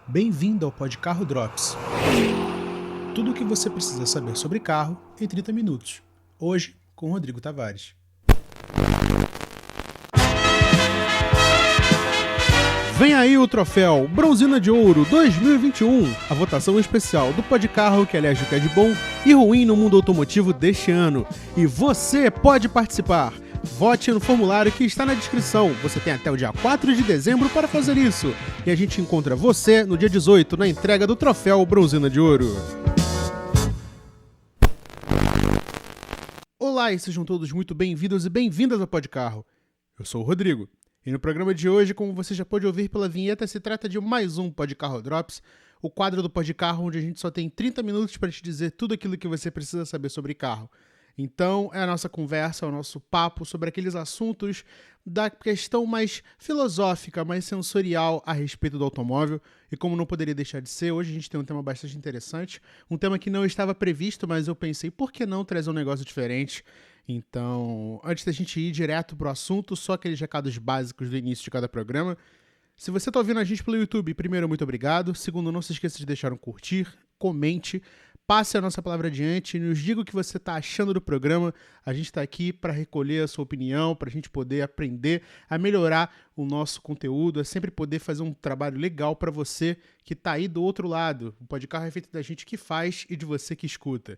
Bem-vindo ao Podcarro Drops. Tudo o que você precisa saber sobre carro em 30 minutos. Hoje, com Rodrigo Tavares. Vem aí o troféu Bronzina de Ouro 2021, a votação especial do Podcarro que elege o que é de bom e ruim no mundo automotivo deste ano. E você pode participar! Vote no formulário que está na descrição. Você tem até o dia 4 de dezembro para fazer isso. E a gente encontra você no dia 18, na entrega do troféu Bronzina de Ouro. Olá e sejam todos muito bem-vindos e bem-vindas ao Podcarro. Eu sou o Rodrigo. E no programa de hoje, como você já pode ouvir pela vinheta, se trata de mais um Podcarro Drops, o quadro do Podcarro onde a gente só tem 30 minutos para te dizer tudo aquilo que você precisa saber sobre carro. Então, é a nossa conversa, é o nosso papo sobre aqueles assuntos da questão mais filosófica, mais sensorial a respeito do automóvel. E como não poderia deixar de ser, hoje a gente tem um tema bastante interessante, um tema que não estava previsto, mas eu pensei, por que não trazer um negócio diferente? Então, antes da gente ir direto pro assunto, só aqueles recados básicos do início de cada programa. Se você está ouvindo a gente pelo YouTube, primeiro, muito obrigado. Segundo, não se esqueça de deixar um curtir, comente, passe a nossa palavra adiante e nos diga o que você está achando do programa. A gente está aqui para recolher a sua opinião, para a gente poder aprender a melhorar o nosso conteúdo, a sempre poder fazer um trabalho legal para você que está aí do outro lado. O Podcarro é feito da gente que faz e de você que escuta.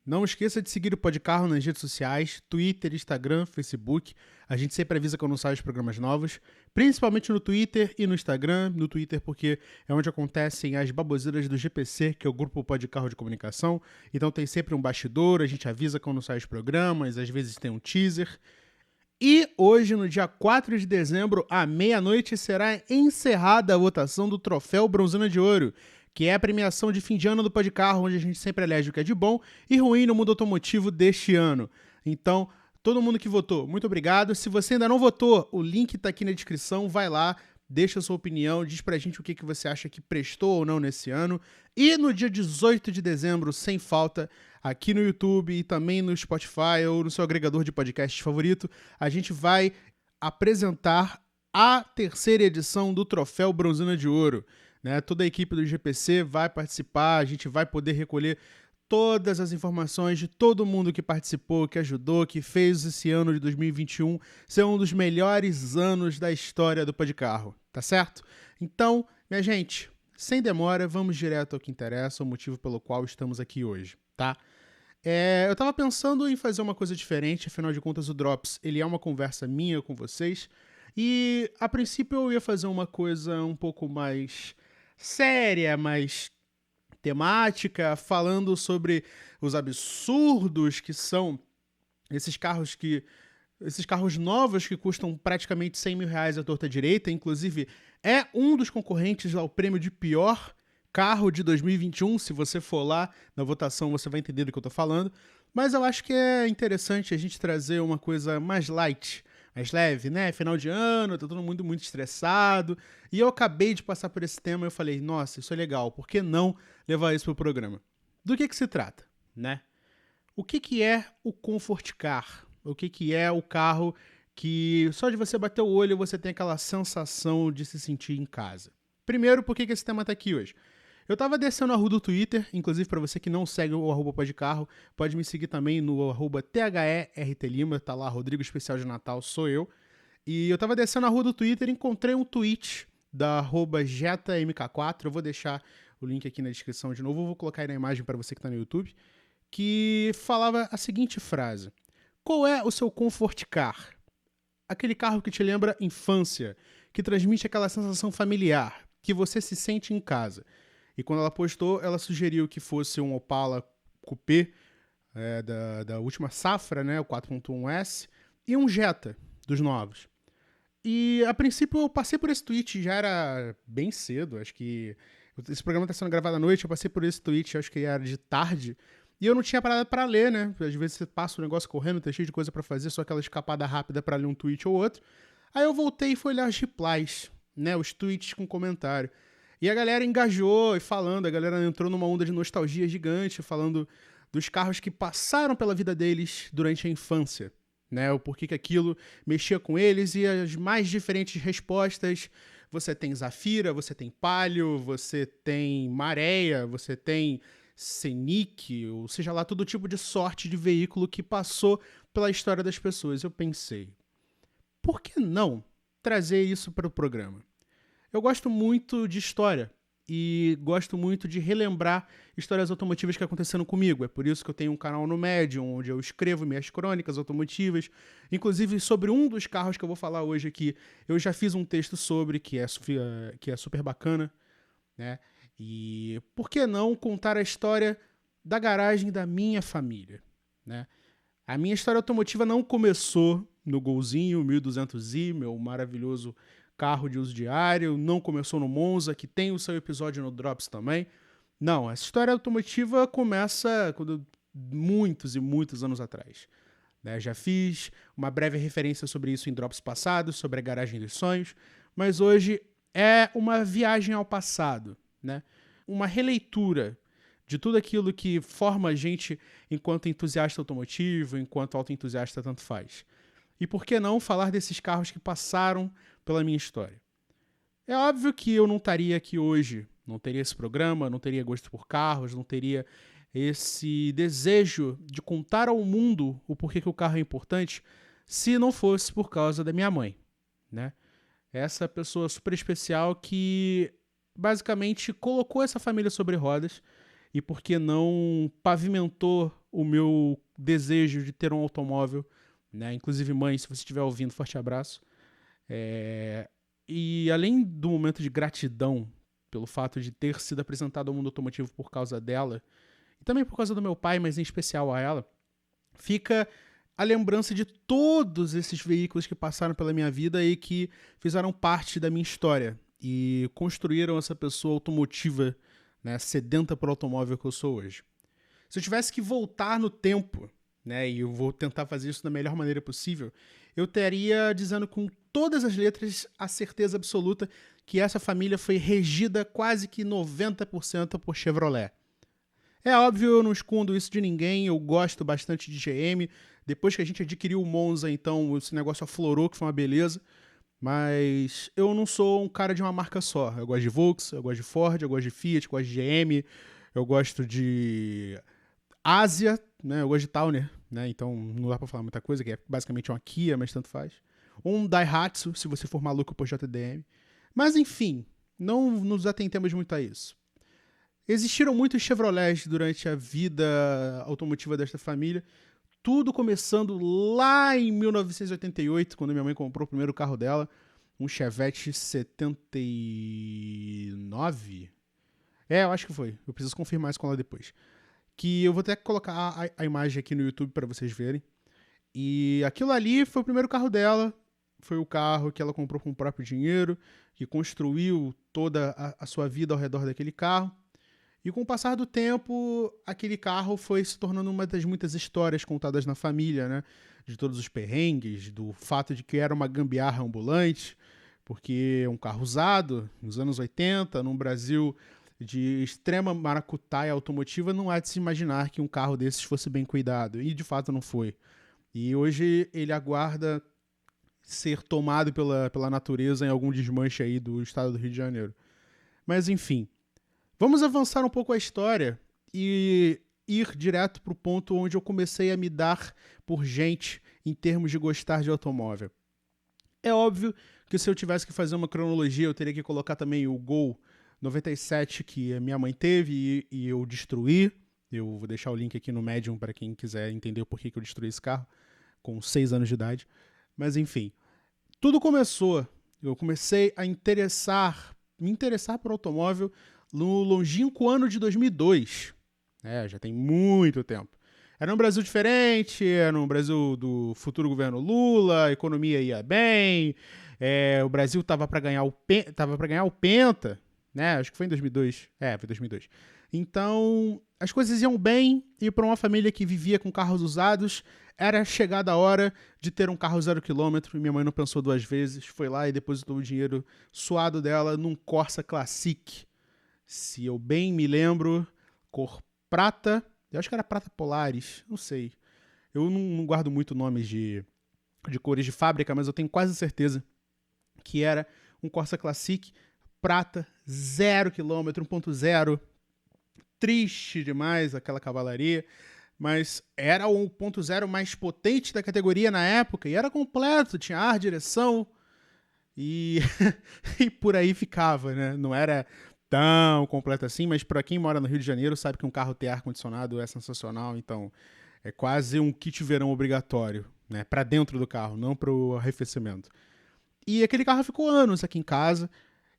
Não esqueça de seguir o Podcarro nas redes sociais, Twitter, Instagram, Facebook. A gente sempre avisa quando saem os programas novos, principalmente no Twitter e no Instagram. No Twitter porque é onde acontecem as baboseiras do GPC, que é o Grupo Podcarro de Comunicação. Então tem sempre um bastidor, a gente avisa quando saem os programas, às vezes tem um teaser. E hoje, no dia 4 de dezembro, à meia-noite, será encerrada a votação do Troféu Bronzina de Ouro, que é a premiação de fim de ano do Podcarro, onde a gente sempre elege o que é de bom e ruim no mundo automotivo deste ano. Então, todo mundo que votou, muito obrigado. Se você ainda não votou, o link está aqui na descrição, vai lá, deixa a sua opinião, diz pra gente o que você acha que prestou ou não nesse ano. E no dia 18 de dezembro, sem falta, aqui no YouTube e também no Spotify ou no seu agregador de podcast favorito, a gente vai apresentar a terceira edição do Troféu Bronzina de Ouro. Né? Toda a equipe do GPC vai participar, a gente vai poder recolher todas as informações de todo mundo que participou, que ajudou, que fez esse ano de 2021 ser um dos melhores anos da história do Podcarro, tá certo? Então, minha gente, sem demora, vamos direto ao que interessa, o motivo pelo qual estamos aqui hoje, tá? Eu tava pensando em fazer uma coisa diferente, afinal de contas o Drops, ele é uma conversa minha com vocês, e a princípio eu ia fazer uma coisa um pouco mais séria, mais temática, falando sobre os absurdos que são esses carros novos que custam praticamente 100 mil reais à torta direita. Inclusive, é um dos concorrentes ao prêmio de pior carro de 2021. Se você for lá na votação, você vai entender do que eu tô falando. Mas eu acho que é interessante a gente trazer uma coisa mais light, mais leve, né? Final de ano, tá todo mundo muito estressado. E eu acabei de passar por esse tema e eu falei, nossa, isso é legal, por que não levar isso pro programa? Do que se trata, né? O que é o Comfort Car? O que é o carro que só de você bater o olho você tem aquela sensação de se sentir em casa? Primeiro, por que esse tema tá aqui hoje? Eu tava descendo a rua do Twitter, inclusive para você que não segue o @podcarro, pode me seguir também no @THERTLima, tá lá, Rodrigo Especial de Natal, sou eu. E eu tava descendo a rua do Twitter e encontrei um tweet da @JetaMK4, eu vou deixar o link aqui na descrição de novo, eu vou colocar aí na imagem para você que tá no YouTube, que falava a seguinte frase: qual é o seu Comfort Car? Aquele carro que te lembra infância, que transmite aquela sensação familiar, que você se sente em casa. E quando ela postou, ela sugeriu que fosse um Opala Coupé da última safra, né, o 4.1S, e um Jetta dos novos. E a princípio eu passei por esse tweet, já era bem cedo, acho que esse programa está sendo gravado à noite, eu passei por esse tweet, acho que era de tarde, e eu não tinha parado para ler, né? Às vezes você passa o negócio correndo, tá cheio de coisa para fazer, só aquela escapada rápida para ler um tweet ou outro. Aí eu voltei e fui olhar os replies, né, os tweets com comentário. E a galera engajou e falando, a galera entrou numa onda de nostalgia gigante, falando dos carros que passaram pela vida deles durante a infância, né? O porquê que aquilo mexia com eles e as mais diferentes respostas você tem Zafira, você tem Palio, você tem Maréia, você tem Scenic, ou seja lá, todo tipo de sorte de veículo que passou pela história das pessoas. Eu pensei, por que não trazer isso para o programa? Eu gosto muito de história e gosto muito de relembrar histórias automotivas que aconteceram comigo. É por isso que eu tenho um canal no Medium, onde eu escrevo minhas crônicas automotivas. Inclusive, sobre um dos carros que eu vou falar hoje aqui, eu já fiz um texto sobre, que é super bacana, né? E por que não contar a história da garagem da minha família, né? A minha história automotiva não começou no Golzinho 1200i, meu maravilhoso carro de uso diário, não começou no Monza, que tem o seu episódio no Drops também. Não, essa história automotiva começa muitos e muitos anos atrás, né? Já fiz uma breve referência sobre isso em Drops passados, sobre a garagem dos sonhos, mas hoje é uma viagem ao passado, né? Uma releitura de tudo aquilo que forma a gente enquanto entusiasta automotivo, enquanto autoentusiasta tanto faz. E por que não falar desses carros que passaram pela minha história? É óbvio que eu não estaria aqui hoje, não teria esse programa, não teria gosto por carros, não teria esse desejo de contar ao mundo o porquê que o carro é importante, se não fosse por causa da minha mãe, né? Essa pessoa super especial que basicamente colocou essa família sobre rodas e por que não pavimentou o meu desejo de ter um automóvel, né? Inclusive, mãe, se você estiver ouvindo, forte abraço. E além do momento de gratidão pelo fato de ter sido apresentado ao mundo automotivo por causa dela, e também por causa do meu pai, mas em especial a ela, fica a lembrança de todos esses veículos que passaram pela minha vida e que fizeram parte da minha história e construíram essa pessoa automotiva, né, sedenta por automóvel que eu sou hoje. Se eu tivesse que voltar no tempo, né, e eu vou tentar fazer isso da melhor maneira possível, eu estaria dizendo com todas as letras a certeza absoluta que essa família foi regida quase que 90% por Chevrolet. É óbvio, eu não escondo isso de ninguém, eu gosto bastante de GM. Depois que a gente adquiriu o Monza, então esse negócio aflorou, que foi uma beleza. Mas eu não sou um cara de uma marca só. Eu gosto de Volkswagen, eu gosto de Ford, eu gosto de Fiat, eu gosto de GM, eu gosto de Ásia, né? Eu gosto de Towner, né? Então não dá pra falar muita coisa, que é basicamente uma Kia, mas tanto faz. Ou um Daihatsu, se você for maluco por JDM. Mas enfim, não nos atentemos muito a isso. Existiram muitos Chevrolets durante a vida automotiva desta família, tudo começando lá em 1988, quando minha mãe comprou o primeiro carro dela, um Chevette 79. Eu acho que foi. Eu preciso confirmar isso com ela depois. Que eu vou até colocar a imagem aqui no YouTube para vocês verem. E aquilo ali foi o primeiro carro dela, foi o carro que ela comprou com o próprio dinheiro, que construiu toda a sua vida ao redor daquele carro. E com o passar do tempo, aquele carro foi se tornando uma das muitas histórias contadas na família, né? De todos os perrengues, do fato de que era uma gambiarra ambulante, porque é um carro usado, nos anos 80, num Brasil de extrema maracutaia automotiva, não há de se imaginar que um carro desses fosse bem cuidado. E de fato não foi. E hoje ele aguarda ser tomado pela natureza em algum desmanche aí do estado do Rio de Janeiro. Mas enfim. Vamos avançar um pouco a história e ir direto para o ponto onde eu comecei a me dar por gente em termos de gostar de automóvel. É óbvio que se eu tivesse que fazer uma cronologia, eu teria que colocar também o Gol 97 que a minha mãe teve e eu destruí. Eu vou deixar o link aqui no Medium para quem quiser entender por que eu destruí esse carro, com 6 anos de idade. Mas enfim, tudo começou. Eu comecei a me interessar por automóvel no longínquo ano de 2002. Já tem muito tempo. Era um Brasil diferente, era um Brasil do futuro governo Lula, a economia ia bem, o Brasil estava para ganhar o Penta, né? Acho que foi em 2002. Foi 2002. Então, as coisas iam bem e para uma família que vivia com carros usados, era chegada a hora de ter um carro 0 km. Minha mãe não pensou duas vezes, foi lá e depositou o dinheiro suado dela num Corsa Classic. Se eu bem me lembro, cor prata, eu acho que era prata Polaris, não sei. Eu não guardo muito nomes de cores de fábrica, mas eu tenho quase certeza que era um Corsa Classic prata, 0 km, 1.0, triste demais aquela cavalaria, mas era o 1.0 mais potente da categoria na época e era completo, tinha ar, direção e, e por aí ficava, né? Não era tão completo assim, mas para quem mora no Rio de Janeiro sabe que um carro ter ar-condicionado é sensacional, então é quase um kit verão obrigatório, né? Para dentro do carro, não para o arrefecimento. E aquele carro ficou anos aqui em casa.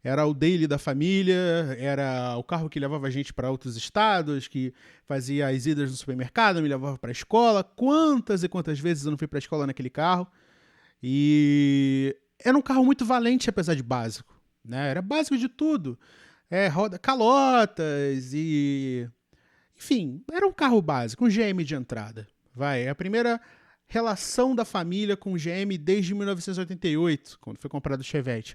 Era o daily da família, era o carro que levava a gente para outros estados, que fazia as idas no supermercado, me levava para a escola. Quantas e quantas vezes eu não fui para a escola naquele carro? E era um carro muito valente, apesar de básico, né? Era básico de tudo. Roda, calotas e... Enfim, era um carro básico, um GM de entrada. É a primeira relação da família com o GM desde 1988, quando foi comprado o Chevette.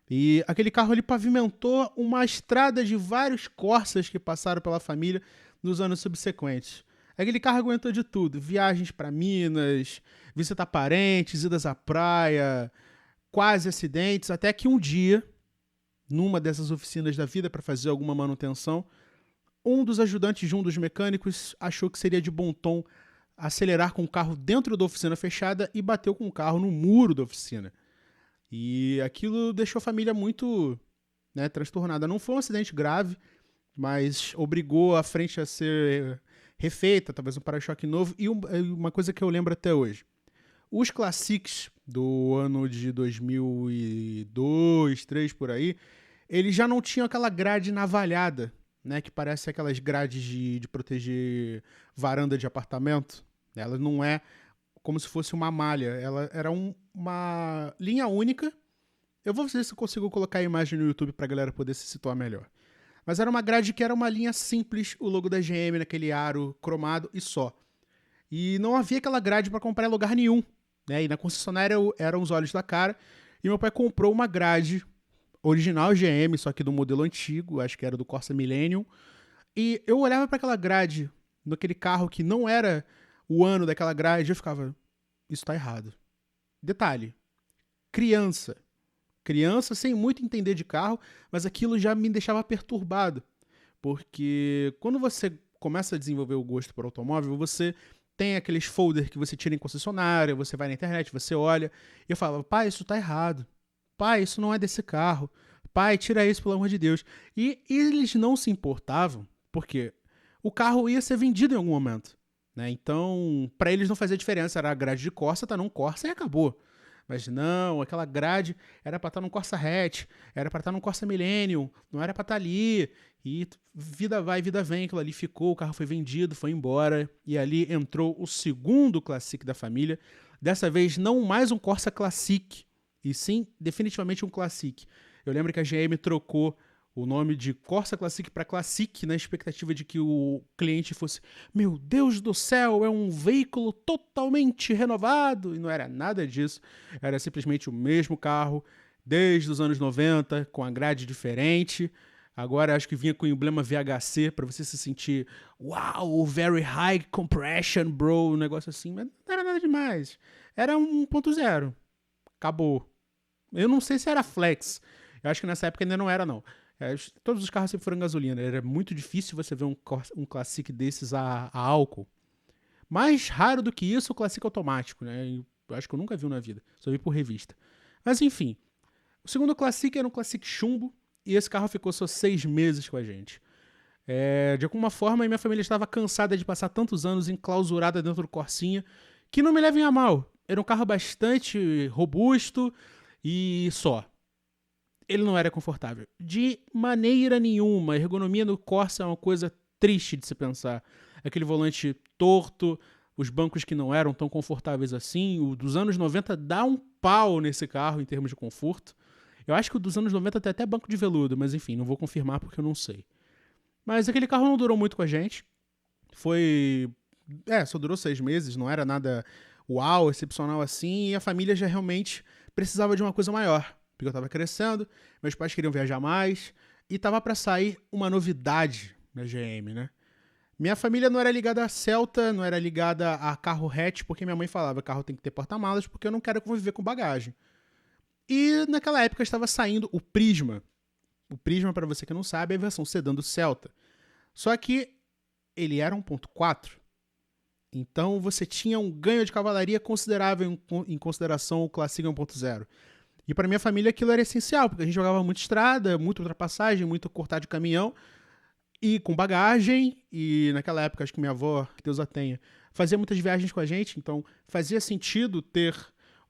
E aquele carro ele pavimentou uma estrada de vários Corsas que passaram pela família nos anos subsequentes. Aquele carro aguentou de tudo, viagens para Minas, visitar parentes, idas à praia, quase acidentes, até que um dia, numa dessas oficinas da vida para fazer alguma manutenção, um dos ajudantes de um dos mecânicos achou que seria de bom tom acelerar com o carro dentro da oficina fechada e bateu com o carro no muro da oficina. E aquilo deixou a família muito, né, transtornada. Não foi um acidente grave, mas obrigou a frente a ser refeita, talvez um para-choque novo. E uma coisa que eu lembro até hoje. Os Classics do ano de 2002, 2003, por aí, eles já não tinham aquela grade navalhada, né, que parece aquelas grades de proteger varanda de apartamento. Ela não é como se fosse uma malha. Ela era uma linha única. Eu vou ver se eu consigo colocar a imagem no YouTube pra galera poder se situar melhor. Mas era uma grade que era uma linha simples, o logo da GM naquele aro cromado e só. E não havia aquela grade para comprar em lugar nenhum, né? E na concessionária eram os olhos da cara. E meu pai comprou uma grade original GM, só que do modelo antigo, acho que era do Corsa Millennium. E eu olhava para aquela grade, naquele carro que não era o ano daquela grade, eu ficava, isso tá errado. Detalhe, criança sem muito entender de carro, mas aquilo já me deixava perturbado, porque quando você começa a desenvolver o gosto por automóvel, você tem aqueles folders que você tira em concessionária, você vai na internet, você olha, e eu falava, pai, isso tá errado, pai, isso não é desse carro, pai, tira isso pelo amor de Deus. E eles não se importavam, porque o carro ia ser vendido em algum momento. Né? Então, para eles não fazia diferença, era a grade de Corsa, tá num Corsa e acabou. Mas não, aquela grade era para estar num Corsa Hatch, era para estar num Corsa Millennium, não era para estar ali. E vida vai, vida vem, aquilo ali ficou, o carro foi vendido, foi embora. E ali entrou o segundo Classic da família. Dessa vez, não mais um Corsa Classic, e sim, definitivamente um Classic. Eu lembro que a GM trocou o nome de Corsa Classic para Classic, na expectativa de que o cliente fosse, meu Deus do céu, é um veículo totalmente renovado. E não era nada disso. Era simplesmente o mesmo carro, desde os anos 90, com a grade diferente. Agora acho que vinha com o emblema VHC, para você se sentir, uau, very high compression, bro, um negócio assim. Mas não era nada demais. Era 1.0. Acabou. Eu não sei se era flex. Eu acho que nessa época ainda não era, não. Todos os carros sempre foram gasolina. Era muito difícil você ver um Classic desses a álcool. Mais raro do que isso, o Classic automático, né? Eu acho que eu nunca vi na vida. Só vi por revista. Mas enfim. O segundo Classic era um Classic chumbo. E esse carro ficou só 6 meses com a gente. De alguma forma, a minha família estava cansada de passar tantos anos enclausurada dentro do Corsinha. Que não me levem a mal. Era um carro bastante robusto e só. Ele não era confortável. De maneira nenhuma. A ergonomia no Corsa é uma coisa triste de se pensar. Aquele volante torto, os bancos que não eram tão confortáveis assim. O dos anos 90 dá um pau nesse carro em termos de conforto. Eu acho que o dos anos 90 tem até banco de veludo, mas enfim, não vou confirmar porque eu não sei. Mas aquele carro não durou muito com a gente. Só durou 6 meses, não era nada uau, excepcional assim. E a família já realmente precisava de uma coisa maior. Porque eu tava crescendo, meus pais queriam viajar mais, e tava para sair uma novidade na GM, né? Minha família não era ligada a Celta, não era ligada a carro hatch, porque minha mãe falava, carro tem que ter porta-malas, porque eu não quero conviver com bagagem. E naquela época estava saindo o Prisma. O Prisma, para você que não sabe, é a versão sedã do Celta. Só que ele era 1.4. Então você tinha um ganho de cavalaria considerável em consideração ao Classic 1.0. E para minha família aquilo era essencial, porque a gente jogava muito estrada, muita ultrapassagem, muito cortar de caminhão, e com bagagem, e naquela época, acho que minha avó, que Deus a tenha, fazia muitas viagens com a gente, então fazia sentido ter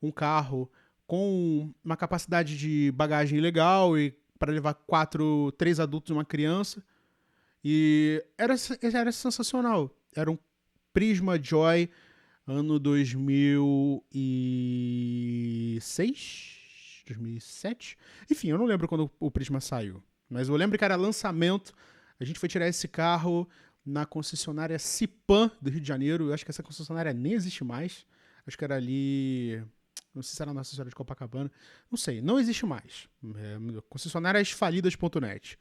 um carro com uma capacidade de bagagem legal e para levar 3 adultos e uma criança. E era sensacional. Era um Prisma Joy ano 2006, 2007. Enfim, eu não lembro quando o Prisma saiu, mas eu lembro que era lançamento. A gente foi tirar esse carro na concessionária Cipan do Rio de Janeiro. Eu acho que essa concessionária nem existe mais. Acho que era ali... Não sei se era Nossa Senhora de Copacabana. Não sei, não existe mais. Concessionáriasfalidas.net.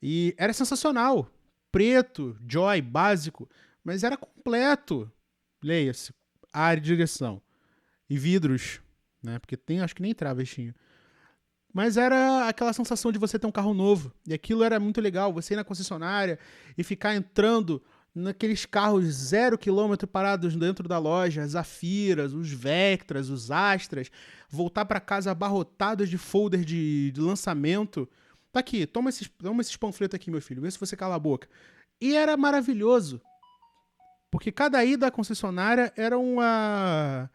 E era sensacional. Preto, Joy, básico. Mas era completo. Leia-se. Área de direção. E vidros. Né? Porque acho que nem travas tinha. Mas era aquela sensação de você ter um carro novo. E aquilo era muito legal. Você ir na concessionária e ficar entrando naqueles carros 0 km parados dentro da loja, as Zafiras, os Vectras, os Astras, voltar para casa abarrotados de folder de lançamento. Tá aqui, toma esses panfletos aqui, meu filho, vê se você cala a boca. E era maravilhoso, porque cada ida à concessionária era uma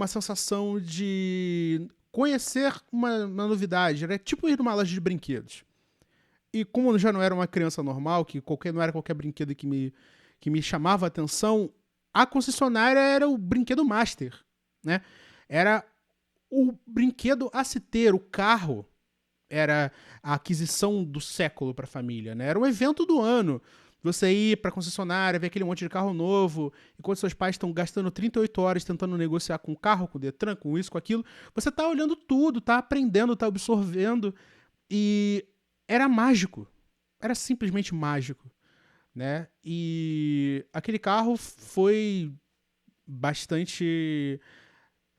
sensação de conhecer uma novidade, era tipo ir numa loja de brinquedos. E como eu já não era uma criança normal, que não era qualquer brinquedo que me chamava a atenção, a concessionária era o brinquedo master, né? Era o brinquedo a se ter, o carro era a aquisição do século para a família, né? Era o evento do ano. Você ir para a concessionária, ver aquele monte de carro novo, enquanto seus pais estão gastando 38 horas tentando negociar com o carro, com o Detran, com isso, com aquilo, você tá olhando tudo, tá aprendendo, tá absorvendo, e era mágico. Era simplesmente mágico, né? E aquele carro foi bastante...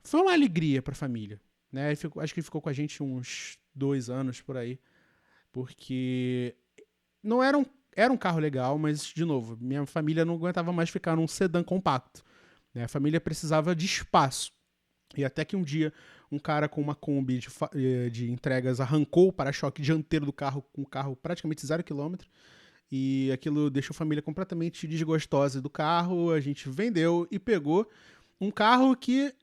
Foi uma alegria para a família, né? Acho que ele ficou com a gente uns 2 anos por aí, porque não era um carro legal, mas, de novo, minha família não aguentava mais ficar num sedã compacto, né? A família precisava de espaço. E até que um dia um cara com uma Kombi de entregas arrancou o para-choque dianteiro do carro, com o carro praticamente 0 km, e aquilo deixou a família completamente desgostosa do carro. A gente vendeu e pegou um carro que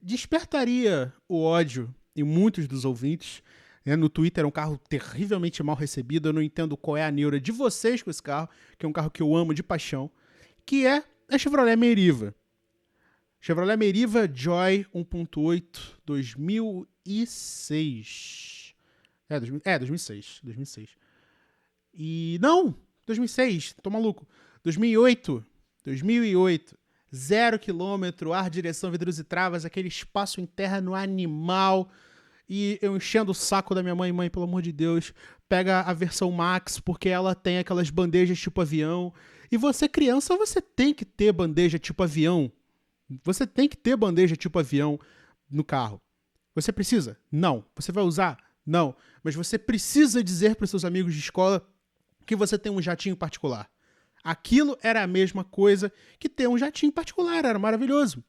despertaria o ódio em muitos dos ouvintes. No Twitter é um carro terrivelmente mal recebido. Eu não entendo qual é a neura de vocês com esse carro, que é um carro que eu amo de paixão, que é a Chevrolet Meriva. Chevrolet Meriva Joy 1.8 2006. 2006. E não, 2006, tô maluco. 2008. 0 km, ar, direção, vidros e travas, aquele espaço interno animal. E eu enchendo o saco da minha mãe, pelo amor de Deus, pega a versão Max, porque ela tem aquelas bandejas tipo avião. E você, criança, você tem que ter bandeja tipo avião. Você tem que ter bandeja tipo avião no carro. Você precisa? Não. Você vai usar? Não. Mas você precisa dizer para os seus amigos de escola que você tem um jatinho particular. Aquilo era a mesma coisa que ter um jatinho particular. Era maravilhoso.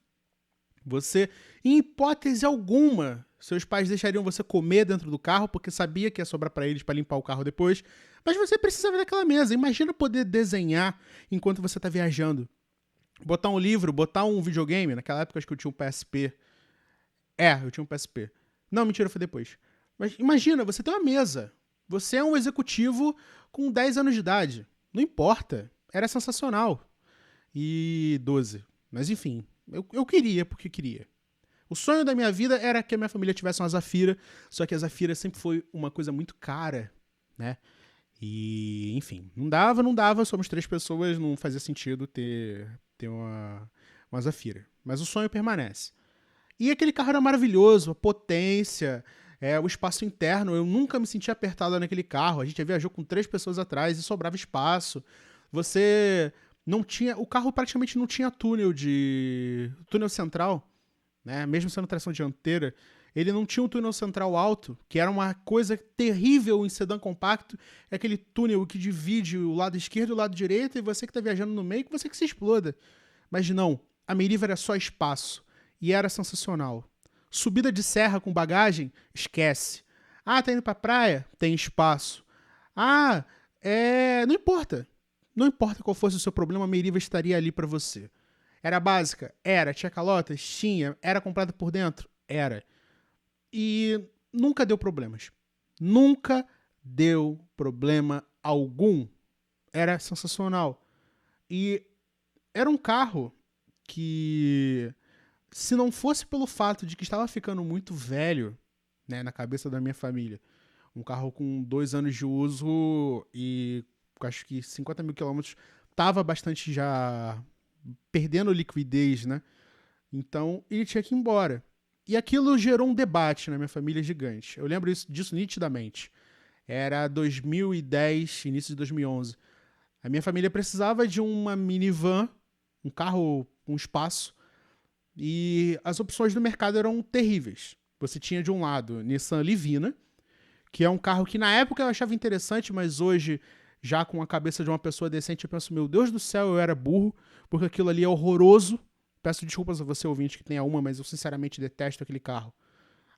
Você, em hipótese alguma, seus pais deixariam você comer dentro do carro porque sabia que ia sobrar para eles para limpar o carro depois. Mas você precisava daquela mesa. Imagina poder desenhar enquanto você está viajando. Botar um livro, botar um videogame. Naquela época acho que eu tinha um PSP. Eu tinha um PSP. Não, mentira, foi depois. Mas imagina, você tem uma mesa. Você é um executivo com 10 anos de idade. Não importa. Era sensacional. E 12. Mas enfim, eu queria porque queria. O sonho da minha vida era que a minha família tivesse uma Zafira, só que a Zafira sempre foi uma coisa muito cara, né? E, enfim, não dava, somos 3 pessoas, não fazia sentido ter uma Zafira. Mas o sonho permanece. E aquele carro era maravilhoso, a potência, o espaço interno. Eu nunca me senti apertado naquele carro. A gente já viajou com 3 pessoas atrás e sobrava espaço. Você não tinha... O carro praticamente não tinha túnel central, né? Mesmo sendo tração dianteira. Ele não tinha um túnel central alto, que era uma coisa terrível em sedã compacto. É aquele túnel que divide o lado esquerdo e o lado direito, e você que está viajando no meio, que você que se exploda. Mas não, a Meriva era só espaço. E era sensacional. Subida de serra com bagagem? Esquece. Ah, tá indo pra praia? Tem espaço. Ah, não importa. Não importa qual fosse o seu problema, a Meriva estaria ali para você. Era básica? Era. Tinha calotas? Tinha. Era comprada por dentro? Era. E nunca deu problemas. Nunca deu problema algum. Era sensacional. E era um carro que, se não fosse pelo fato de que estava ficando muito velho, né, na cabeça da minha família, um carro com 2 anos de uso e acho que 50 mil quilômetros, estava bastante já perdendo liquidez, né? Então ele tinha que ir embora. E aquilo gerou um debate na minha família gigante. Eu lembro disso nitidamente. Era 2010, início de 2011. A minha família precisava de uma minivan, um carro com espaço, e as opções do mercado eram terríveis. Você tinha de um lado Nissan Livina, que é um carro que na época eu achava interessante, mas hoje, já com a cabeça de uma pessoa decente, eu penso, meu Deus do céu, eu era burro, porque aquilo ali é horroroso. Peço desculpas a você, ouvinte, que tenha uma, mas eu sinceramente detesto aquele carro.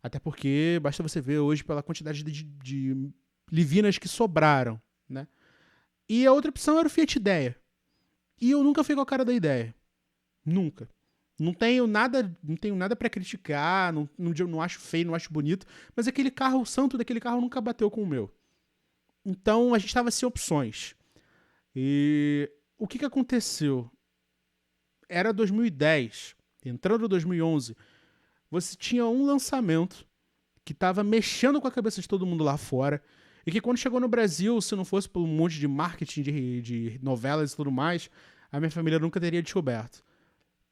Até porque basta você ver hoje pela quantidade de Livinas que sobraram, né? E a outra opção era o Fiat Idea. E eu nunca fui com a cara da ideia. Nunca. Não tenho nada para criticar, não acho feio, não acho bonito, mas aquele carro, o santo daquele carro nunca bateu com o meu. Então a gente estava sem opções. E o que aconteceu? Era 2010, entrando 2011, você tinha um lançamento que estava mexendo com a cabeça de todo mundo lá fora, e que quando chegou no Brasil, se não fosse por um monte de marketing de novelas e tudo mais, a minha família nunca teria descoberto.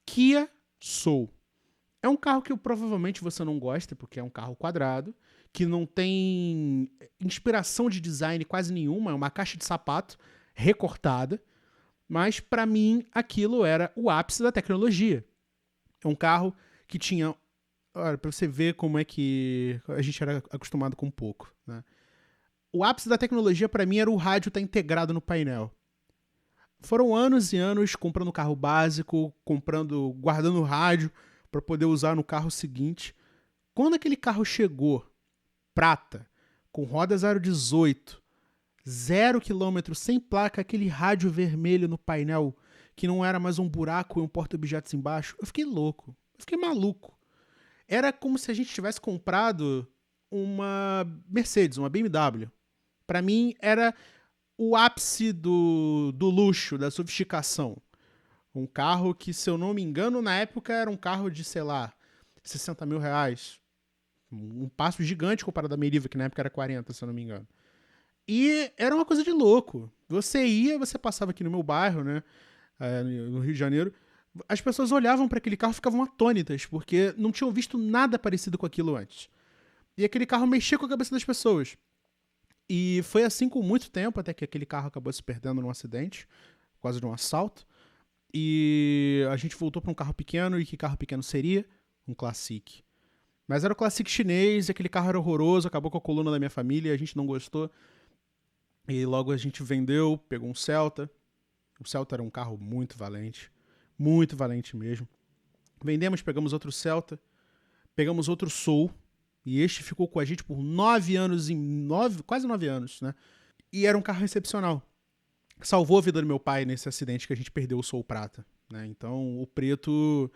Kia Soul. É um carro que provavelmente você não gosta, porque é um carro quadrado, que não tem inspiração de design quase nenhuma, é uma caixa de sapato recortada, mas para mim aquilo era o ápice da tecnologia. É um carro que tinha... Olha, para você ver como é que a gente era acostumado com pouco, né? O ápice da tecnologia para mim era o rádio estar integrado no painel. Foram anos e anos comprando carro básico, guardando o rádio para poder usar no carro seguinte. Quando aquele carro chegou, prata, com rodas aro 18, 0 km, sem placa, aquele rádio vermelho no painel, que não era mais um buraco e um porta-objetos embaixo, eu fiquei louco, eu fiquei maluco. Era como se a gente tivesse comprado uma Mercedes, uma BMW. Para mim, era o ápice do luxo, da sofisticação. Um carro que, se eu não me engano, na época era um carro de, sei lá, 60 mil reais. Um passo gigante comparado à Meriva, que na época era 40, se eu não me engano. E era uma coisa de louco. Você passava aqui no meu bairro, né, no Rio de Janeiro, as pessoas olhavam para aquele carro e ficavam atônitas, porque não tinham visto nada parecido com aquilo antes. E aquele carro mexia com a cabeça das pessoas. E foi assim com muito tempo, até que aquele carro acabou se perdendo num acidente, quase de um assalto. E a gente voltou para um carro pequeno, e que carro pequeno seria? Um Classic. Mas era o Classic chinês, e aquele carro era horroroso, acabou com a coluna da minha família, a gente não gostou. E logo a gente vendeu, pegou um Celta. O Celta era um carro muito valente mesmo. Vendemos, pegamos outro Celta, pegamos outro Soul, e este ficou com a gente por 9 anos, quase 9 anos, né? E era um carro excepcional. Salvou a vida do meu pai nesse acidente que a gente perdeu o Soul Prata, né? Então o preto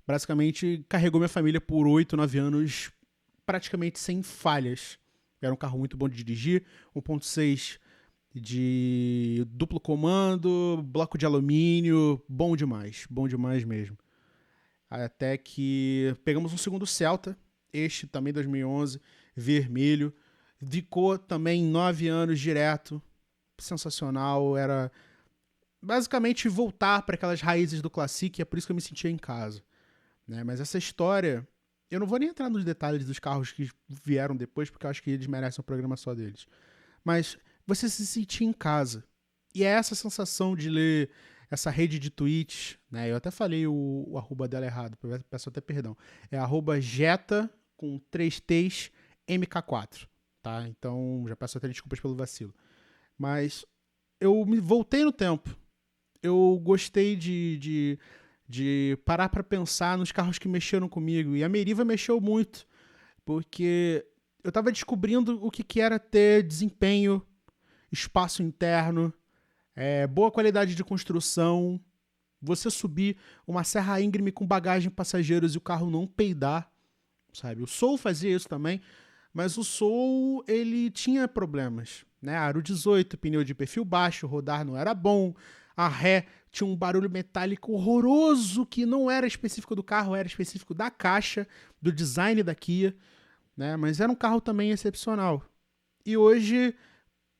basicamente carregou minha família por 8, 9 anos praticamente sem falhas. Era um carro muito bom de dirigir, 1.6 de duplo comando, bloco de alumínio, bom demais mesmo. Até que pegamos um segundo Celta, este também 2011, vermelho, ficou também 9 anos direto, sensacional, era basicamente voltar para aquelas raízes do Classic, é por isso que eu me sentia em casa, né? Mas essa história, eu não vou nem entrar nos detalhes dos carros que vieram depois, porque eu acho que eles merecem um programa só deles. Mas você se sentir em casa. E é essa sensação de ler essa rede de tweets, né? Eu até falei o arroba dela errado, peço até perdão. É arroba Jetta com 3 T's, MK4, tá? Então, já peço até desculpas pelo vacilo. Mas eu me voltei no tempo. Eu gostei de parar para pensar nos carros que mexeram comigo. E a Meriva mexeu muito, porque eu tava descobrindo o que era ter desempenho, espaço interno, boa qualidade de construção, você subir uma serra íngreme com bagagem passageiros e o carro não peidar, sabe? O Soul fazia isso também, mas o Soul, ele tinha problemas, né? Aro 18, pneu de perfil baixo, rodar não era bom, a ré tinha um barulho metálico horroroso que não era específico do carro, era específico da caixa, do design da Kia, né? Mas era um carro também excepcional. E hoje,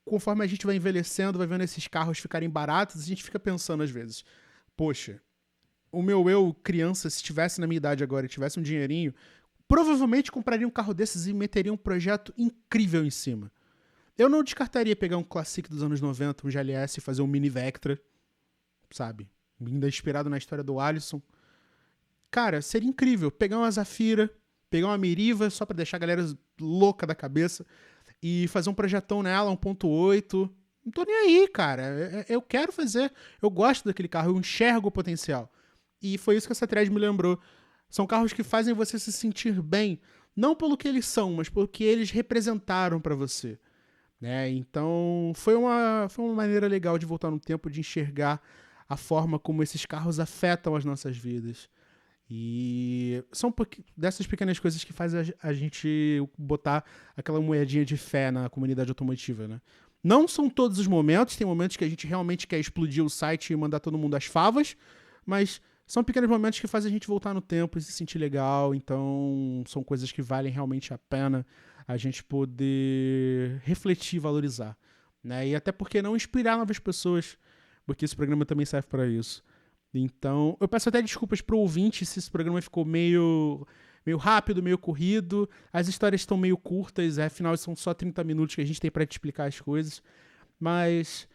conforme a gente vai envelhecendo, vai vendo esses carros ficarem baratos, a gente fica pensando às vezes, poxa, o meu eu, criança, se estivesse na minha idade agora e tivesse um dinheirinho, provavelmente compraria um carro desses e meteria um projeto incrível em cima. Eu não descartaria pegar um Classic dos anos 90, um GLS e fazer um Mini Vectra, sabe? Ainda inspirado na história do Alisson. Cara, seria incrível pegar uma Zafira, pegar uma Meriva, só pra deixar a galera louca da cabeça, e fazer um projetão nela, 1.8. Não tô nem aí, cara. Eu quero fazer. Eu gosto daquele carro, eu enxergo o potencial. E foi isso que essa thread me lembrou. São carros que fazem você se sentir bem, não pelo que eles são, mas pelo que eles representaram pra você. Né? Então, foi uma maneira legal de voltar no tempo, de enxergar a forma como esses carros afetam as nossas vidas. E são dessas pequenas coisas que fazem a gente botar aquela moedinha de fé na comunidade automotiva, né? Não são todos os momentos, tem momentos que a gente realmente quer explodir o site e mandar todo mundo às favas, mas são pequenos momentos que fazem a gente voltar no tempo e se sentir legal, então são coisas que valem realmente a pena a gente poder refletir e valorizar, né? E até porque não inspirar novas pessoas, porque esse programa também serve para isso. Então, eu peço até desculpas pro ouvinte se esse programa ficou meio rápido, meio corrido. As histórias estão meio curtas, afinal são só 30 minutos que a gente tem para te explicar as coisas. Mas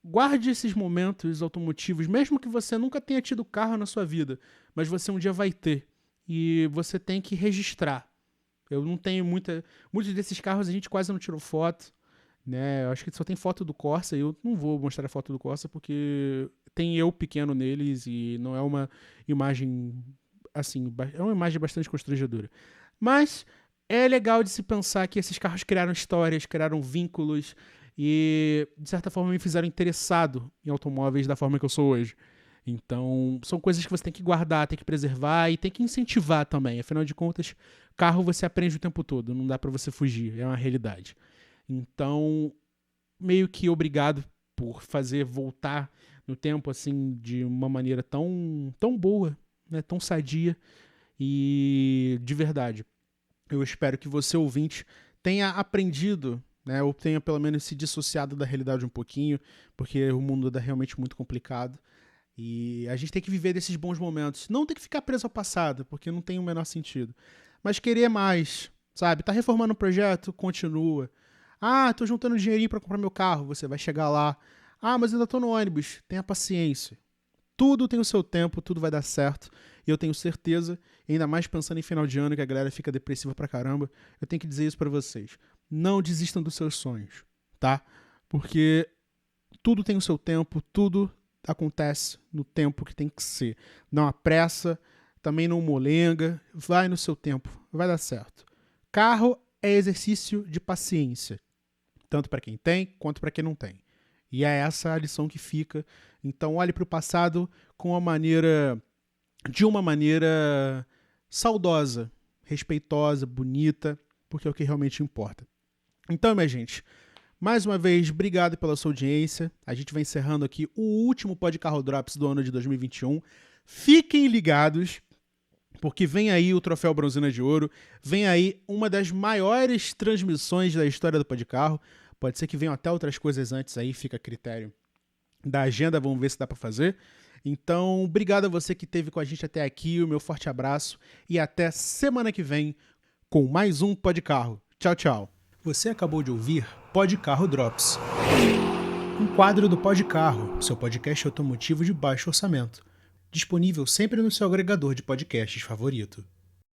guarde esses momentos automotivos, mesmo que você nunca tenha tido carro na sua vida, mas você um dia vai ter. E você tem que registrar. Eu não tenho muitos desses carros a gente quase não tirou foto, né? Eu acho que só tem foto do Corsa e eu não vou mostrar a foto do Corsa porque tem eu pequeno neles e não é uma imagem assim, é uma imagem bastante constrangedora. Mas é legal de se pensar que esses carros criaram histórias, criaram vínculos e de certa forma me fizeram interessado em automóveis da forma que eu sou hoje. Então, são coisas que você tem que guardar, tem que preservar e tem que incentivar também. Afinal de contas, carro você aprende o tempo todo, não dá pra você fugir, é uma realidade. Então, meio que obrigado por fazer voltar no tempo assim de uma maneira tão boa, né, tão sadia e de verdade. Eu espero que você, ouvinte, tenha aprendido, né, ou tenha pelo menos se dissociado da realidade um pouquinho, porque o mundo é realmente muito complicado. E a gente tem que viver desses bons momentos. Não tem que ficar preso ao passado, porque não tem o menor sentido. Mas querer mais, sabe? Tá reformando um projeto? Continua. Ah, tô juntando dinheirinho pra comprar meu carro. Você vai chegar lá. Ah, mas ainda tô no ônibus. Tenha paciência. Tudo tem o seu tempo, tudo vai dar certo. E eu tenho certeza, ainda mais pensando em final de ano, que a galera fica depressiva pra caramba, eu tenho que dizer isso pra vocês. Não desistam dos seus sonhos, tá? Porque tudo tem o seu tempo, tudo acontece no tempo que tem que ser. Não apressa, também não molenga, vai no seu tempo, vai dar certo. Carro é exercício de paciência, tanto para quem tem quanto para quem não tem. E é essa a lição que fica. Então olhe para o passado de uma maneira saudosa, respeitosa, bonita, porque é o que realmente importa. Então, minha gente, mais uma vez, obrigado pela sua audiência. A gente vai encerrando aqui o último Podcarro Drops do ano de 2021. Fiquem ligados, porque vem aí o Troféu Bronzina de Ouro, vem aí uma das maiores transmissões da história do Podcarro. Pode ser que venham até outras coisas antes aí, fica a critério da agenda, vamos ver se dá para fazer. Então, obrigado a você que esteve com a gente até aqui, o meu forte abraço e até semana que vem com mais um Podcarro. Tchau, tchau. Você acabou de ouvir Podcarro Drops, um quadro do Podcarro, seu podcast automotivo de baixo orçamento, disponível sempre no seu agregador de podcasts favorito.